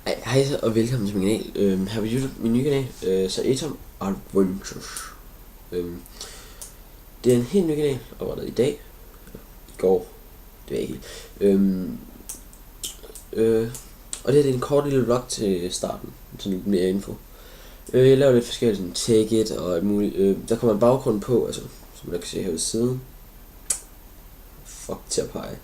Hej og velkommen til min kanal. Her på YouTube, min nye kanal, så Atom Adventures. Det er en helt ny kanal, oprettet i dag. I går, det ved jeg ikke. Og det her er en kort lille vlog til starten, sådan lidt mere info. Jeg laver lidt forskelligt, sådan take it og alt muligt. Der kommer en baggrund på, altså, som man kan se her ved siden. Fuck til at pege.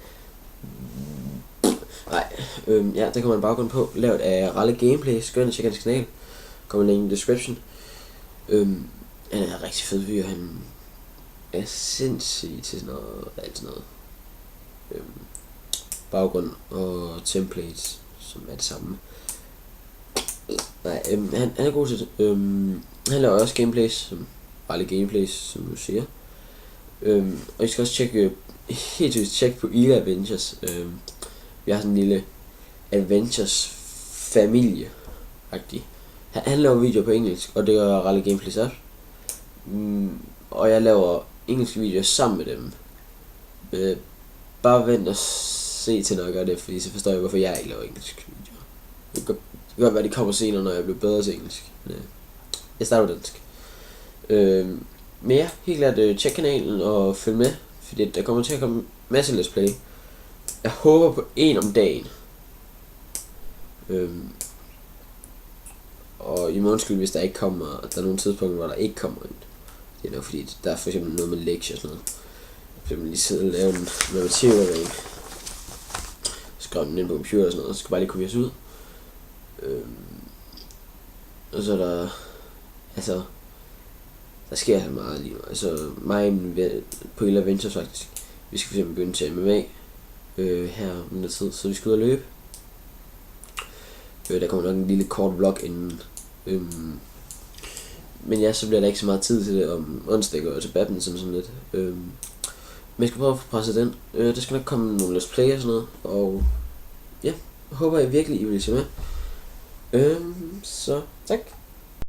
Nej, ja, der kommer en baggrund på, lavet af Ralle Gameplay. Skøn at tjekke hans kanal. Kommer link i description. Han er rigtig fed fyr, han er sindssygt til sådan noget, alt sådan noget. Baggrund og templates, som er det samme. Nej, han er god til det. Han laver også gameplays, som Ralle Gameplays, som du siger. Og I skal også tjekke, helt tydeligt tjekke på Ila Adventures. Vi har sådan en lille Adventures familie -agtig. Han laver videoer på engelsk, og det gør Ralle Gameplays også. Og jeg laver engelske videoer sammen med dem. Bare vent og se til, når jeg gør det, fordi så forstår jeg, hvorfor jeg ikke laver engelske videoer. Det kan godt være, de kommer senere, når jeg bliver bedre til engelsk. Men, jeg starter dansk. Men ja, helt klart tjek kanalen og følg med, fordi der kommer til at komme masse let's play. Jeg håber på en om dagen. Og I må undskylde, hvis der ikke kommer, der er nogle tidspunkter, hvor der ikke kommer en. Det er nok fordi, der er for eksempel noget med lektier og sådan noget. For eksempel lige sidde og lave en matematikudvalg. Skrive den ind på computer og sådan noget, så skal bare lige kopieres ud. Og så er der, altså, der sker så meget lige nu. Altså mig på Ila Adventures faktisk. Vi skal for eksempel begynde til MMA her om noget tid, så vi skal ud og løbe. Der kommer nok en lille kort vlog inden. Men ja, så bliver der ikke så meget tid til det om onsdag går til badminton sådan lidt. Men jeg skal prøve at få presset den. Der skal nok komme nogle let's play og sådan noget. Og ja, jeg håber jeg virkelig I vil se med. Så tak.